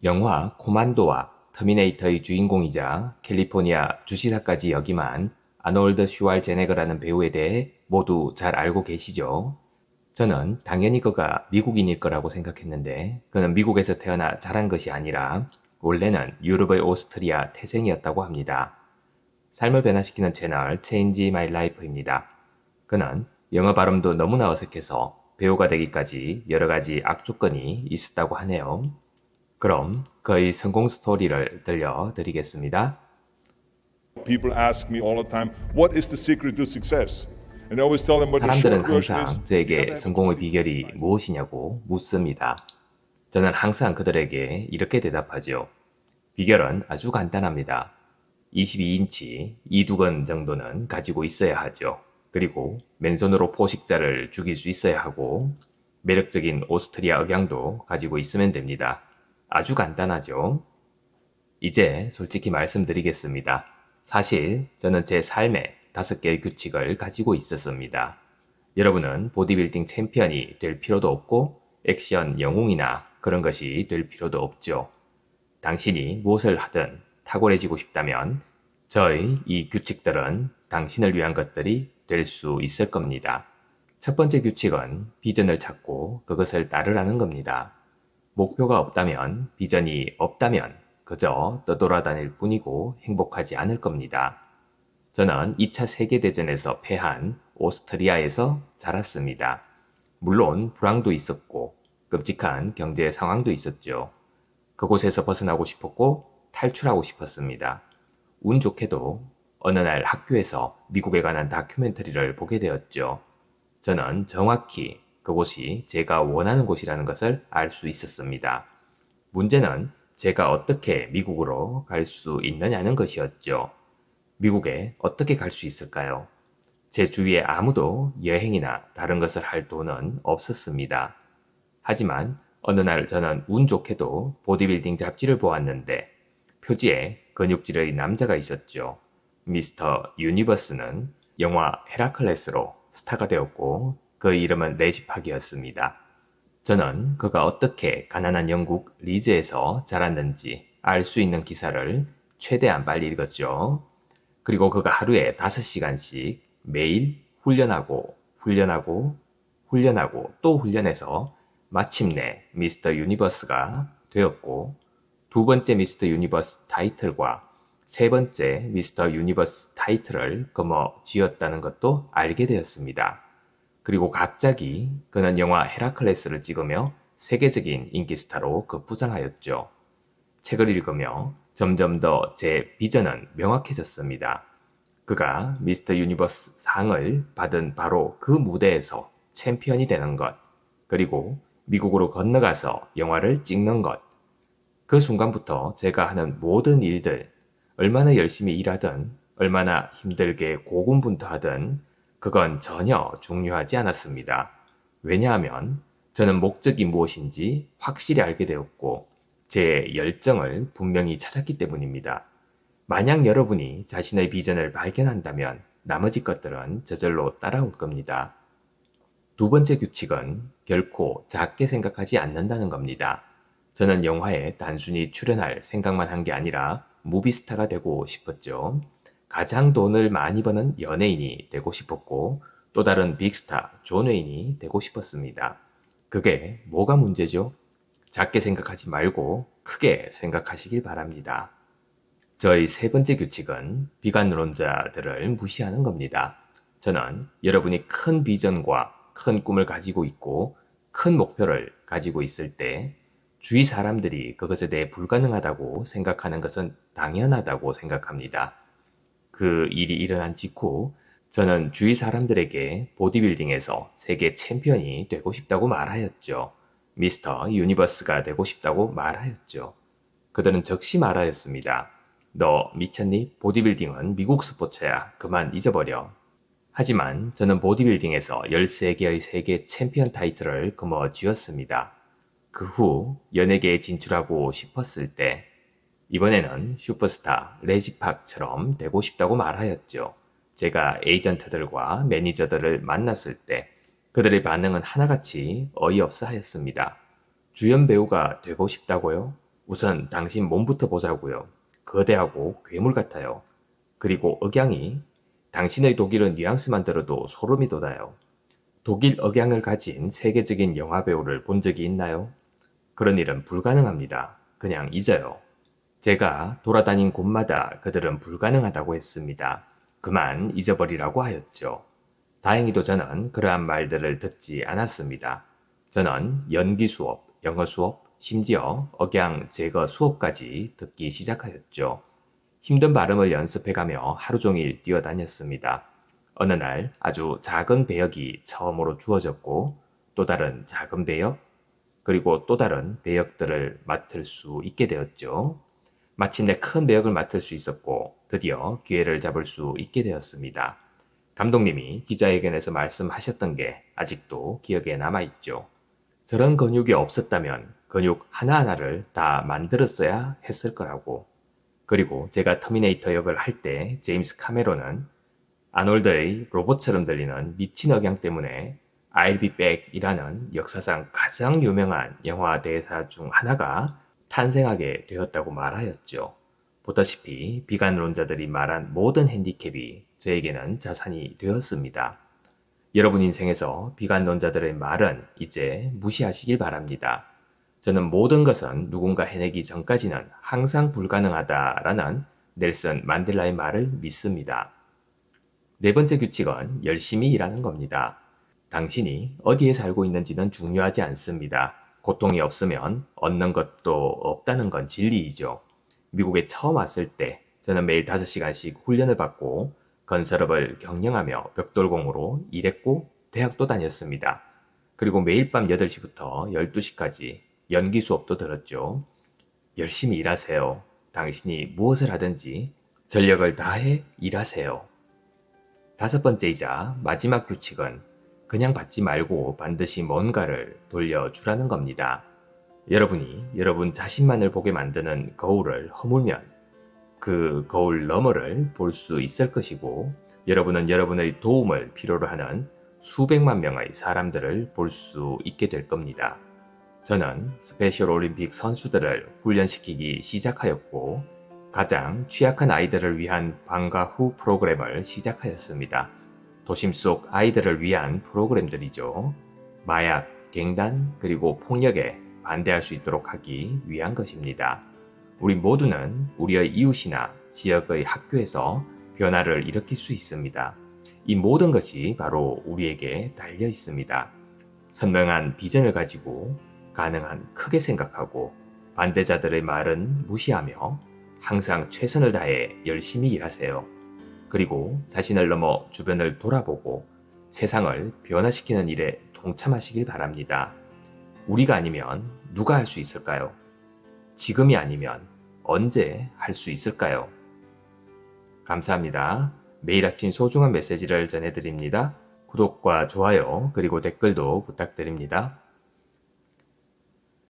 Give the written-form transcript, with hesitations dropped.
영화 코만도와 터미네이터의 주인공이자 캘리포니아 주지사까지 역임한 아놀드 슈왈제네거라는 배우에 대해 모두 잘 알고 계시죠? 저는 당연히 그가 미국인일 거라고 생각했는데 그는 미국에서 태어나 자란 것이 아니라 원래는 유럽의 오스트리아 태생이었다고 합니다. 삶을 변화시키는 채널 Change My Life입니다. 그는 영어 발음도 너무나 어색해서 배우가 되기까지 여러 가지 악조건이 있었다고 하네요. 그럼 그의 성공 스토리를 들려드리겠습니다. People ask me all the time, what is the secret to success? And I always tell them what the 사람들은 short version is. 항상 You gotta 저에게 have 성공의 비결이 무엇이냐고 묻습니다. 저는 항상 그들에게 이렇게 대답하죠. 비결은 아주 간단합니다. 22인치 이두근 정도는 가지고 있어야 하죠. 그리고 맨손으로 포식자를 죽일 수 있어야 하고 매력적인 오스트리아 억양도 가지고 있으면 됩니다. 아주 간단하죠. 이제 솔직히 말씀드리겠습니다. 사실 저는 제 삶에 5개의 규칙을 가지고 있었습니다. 여러분은 보디빌딩 챔피언이 될 필요도 없고 액션 영웅이나 그런 것이 될 필요도 없죠. 당신이 무엇을 하든 탁월해지고 싶다면 저의 이 규칙들은 당신을 위한 것들이 될 수 있을 겁니다. 첫 번째 규칙은 비전을 찾고 그것을 따르라는 겁니다. 목표가 없다면, 비전이 없다면 그저 떠돌아다닐 뿐이고 행복하지 않을 겁니다. 저는 2차 세계대전에서 패한 오스트리아에서 자랐습니다. 물론 불황도 있었고 끔찍한 경제 상황도 있었죠. 그곳에서 벗어나고 싶었고 탈출하고 싶었습니다. 운 좋게도 어느 날 학교에서 미국에 관한 다큐멘터리를 보게 되었죠. 저는 정확히 그곳이 제가 원하는 곳이라는 것을 알 수 있었습니다. 문제는 제가 어떻게 미국으로 갈 수 있느냐는 것이었죠. 미국에 어떻게 갈 수 있을까요? 제 주위에 아무도 여행이나 다른 것을 할 돈은 없었습니다. 하지만 어느 날 저는 운 좋게도 보디빌딩 잡지를 보았는데 표지에 근육질의 남자가 있었죠. 미스터 유니버스는 영화 헤라클레스로 스타가 되었고 그 이름은 레지팍이었습니다. 저는 그가 어떻게 가난한 영국 리즈에서 자랐는지 알 수 있는 기사를 최대한 빨리 읽었죠. 그리고 그가 하루에 5시간씩 매일 훈련하고 또 훈련해서 마침내 미스터 유니버스가 되었고 두 번째 미스터 유니버스 타이틀과 세 번째 미스터 유니버스 타이틀을 거머쥐었다는 것도 알게 되었습니다. 그리고 갑자기 그는 영화 헤라클레스를 찍으며 세계적인 인기 스타로 급부상하였죠. 책을 읽으며 점점 더 제 비전은 명확해졌습니다. 그가 미스터 유니버스 상을 받은 바로 그 무대에서 챔피언이 되는 것, 그리고 미국으로 건너가서 영화를 찍는 것. 그 순간부터 제가 하는 모든 일들, 얼마나 열심히 일하든, 얼마나 힘들게 고군분투하든, 그건 전혀 중요하지 않았습니다. 왜냐하면 저는 목적이 무엇인지 확실히 알게 되었고, 제 열정을 분명히 찾았기 때문입니다. 만약 여러분이 자신의 비전을 발견한다면 나머지 것들은 저절로 따라올 겁니다. 두 번째 규칙은 결코 작게 생각하지 않는다는 겁니다. 저는 영화에 단순히 출연할 생각만 한 게 아니라 무비스타가 되고 싶었죠. 가장 돈을 많이 버는 연예인이 되고 싶었고 또 다른 빅스타 존 웨인이 되고 싶었습니다. 그게 뭐가 문제죠? 작게 생각하지 말고 크게 생각하시길 바랍니다. 저의 세 번째 규칙은 비관론자들을 무시하는 겁니다. 저는 여러분이 큰 비전과 큰 꿈을 가지고 있고 큰 목표를 가지고 있을 때 주위 사람들이 그것에 대해 불가능하다고 생각하는 것은 당연하다고 생각합니다. 그 일이 일어난 직후 저는 주위 사람들에게 보디빌딩에서 세계 챔피언이 되고 싶다고 말하였죠. 미스터 유니버스가 되고 싶다고 말하였죠. 그들은 즉시 말하였습니다. 너 미쳤니? 보디빌딩은 미국 스포츠야. 그만 잊어버려. 하지만 저는 보디빌딩에서 13개의 세계 챔피언 타이틀을 거머쥐었습니다. 그 후 연예계에 진출하고 싶었을 때 이번에는 슈퍼스타 레지팍처럼 되고 싶다고 말하였죠. 제가 에이전트들과 매니저들을 만났을 때 그들의 반응은 하나같이 어이없어 하였습니다. 주연 배우가 되고 싶다고요? 우선 당신 몸부터 보자고요. 거대하고 괴물 같아요. 그리고 억양이 당신의 독일은 뉘앙스만 들어도 소름이 돋아요. 독일 억양을 가진 세계적인 영화배우를 본 적이 있나요? 그런 일은 불가능합니다. 그냥 잊어요. 제가 돌아다닌 곳마다 그들은 불가능하다고 했습니다. 그만 잊어버리라고 하였죠. 다행히도 저는 그러한 말들을 듣지 않았습니다. 저는 연기 수업, 영어 수업, 심지어 억양 제거 수업까지 듣기 시작하였죠. 힘든 발음을 연습해가며 하루 종일 뛰어다녔습니다. 어느 날 아주 작은 배역이 처음으로 주어졌고 또 다른 작은 배역, 그리고 또 다른 배역들을 맡을 수 있게 되었죠. 마침내 큰 배역을 맡을 수 있었고 드디어 기회를 잡을 수 있게 되었습니다. 감독님이 기자회견에서 말씀하셨던 게 아직도 기억에 남아있죠. 저런 근육이 없었다면 근육 하나하나를 다 만들었어야 했을 거라고. 그리고 제가 터미네이터 역을 할 때 제임스 카메론은 아놀드의 로봇처럼 들리는 미친 억양 때문에 I'll be back이라는 역사상 가장 유명한 영화 대사 중 하나가 탄생하게 되었다고 말하였죠. 보다시피 비관론자들이 말한 모든 핸디캡이 저에게는 자산이 되었습니다. 여러분 인생에서 비관론자들의 말은 이제 무시하시길 바랍니다. 저는 모든 것은 누군가 해내기 전까지는 항상 불가능하다라는 넬슨 만델라의 말을 믿습니다. 네 번째 규칙은 열심히 일하는 겁니다. 당신이 어디에 살고 있는지는 중요하지 않습니다. 고통이 없으면 얻는 것도 없다는 건 진리이죠. 미국에 처음 왔을 때 저는 매일 5시간씩 훈련을 받고 건설업을 경영하며 벽돌공으로 일했고 대학도 다녔습니다. 그리고 매일 밤 8시부터 12시까지 연기 수업도 들었죠. 열심히 일하세요. 당신이 무엇을 하든지 전력을 다해 일하세요. 5번째이자 마지막 규칙은 그냥 받지 말고 반드시 뭔가를 돌려주라는 겁니다. 여러분이 여러분 자신만을 보게 만드는 거울을 허물면 그 거울 너머를 볼 수 있을 것이고 여러분은 여러분의 도움을 필요로 하는 수백만 명의 사람들을 볼 수 있게 될 겁니다. 저는 스페셜 올림픽 선수들을 훈련시키기 시작하였고 가장 취약한 아이들을 위한 방과 후 프로그램을 시작하였습니다. 도심 속 아이들을 위한 프로그램들이죠. 마약, 갱단, 그리고 폭력에 반대할 수 있도록 하기 위한 것입니다. 우리 모두는 우리의 이웃이나 지역의 학교에서 변화를 일으킬 수 있습니다. 이 모든 것이 바로 우리에게 달려 있습니다. 선명한 비전을 가지고 가능한 크게 생각하고 반대자들의 말은 무시하며 항상 최선을 다해 열심히 일하세요. 그리고 자신을 넘어 주변을 돌아보고 세상을 변화시키는 일에 동참하시길 바랍니다. 우리가 아니면 누가 할 수 있을까요? 지금이 아니면 언제 할 수 있을까요? 감사합니다. 매일 아침 소중한 메시지를 전해드립니다. 구독과 좋아요 그리고 댓글도 부탁드립니다.